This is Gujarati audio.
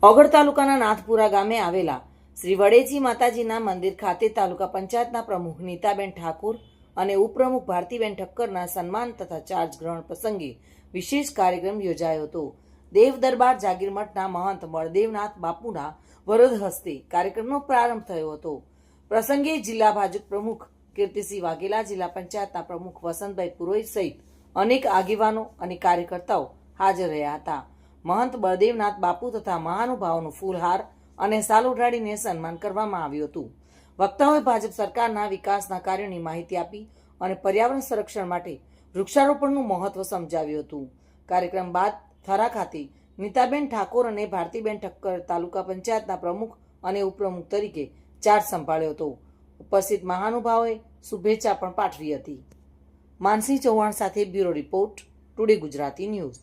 ઓગળ તાલુકાના નાથપુરા ગામે આવેલા શ્રી વડેજી માતાજીના મંદિર ખાતે તાલુકા પંચાયતના પ્રમુખ નીતાબેન ઠાકોર અને ઉપપ્રમુખ ભારતીબેન ઠક્કરના સન્માન તથા ચાર્જ ગ્રહણ પ્રસંગે વિશેષ કાર્યક્રમ યોજાયો હતો. દેવ દરબાર જાગીર મઠના મહંત બળદેવનાથ બાપુના વરદ હસ્તે કાર્યક્રમનો પ્રારંભ થયો હતો. પ્રસંગે જિલ્લા ભાજપ પ્રમુખ કીર્તિસિંહ વાઘેલા, જિલ્લા પંચાયતના પ્રમુખ વસંતભાઈ પુરોહિત સહિત અનેક આગેવાનો અને કાર્યકર્તાઓ હાજર રહ્યા હતા. મહંત બળદેવનાથ બાપુ તથા મહાનુભાવોનું ફૂલહાર અને સાલ ઉઢાડીને સન્માન કરવામાં આવ્યું હતું. વક્તાઓએ ભાજપ સરકારના વિકાસના કાર્યોની માહિતી આપી અને પર્યાવરણ સંરક્ષણ માટે વૃક્ષારોપણનું મહત્વ સમજાવ્યું હતું. કાર્યક્રમ બાદ થરા ખાતે નીતાબેન ઠાકોર અને ભારતીબેન ઠક્કર તાલુકા પંચાયતના પ્રમુખ અને ઉપપ્રમુખ તરીકે ચાર્જ સંભાળ્યો હતો. ઉપસ્થિત મહાનુભાવોએ શુભેચ્છા પણ પાઠવી હતી. માનસિંહ ચૌહાણ સાથે bureau report, today Gujarati news.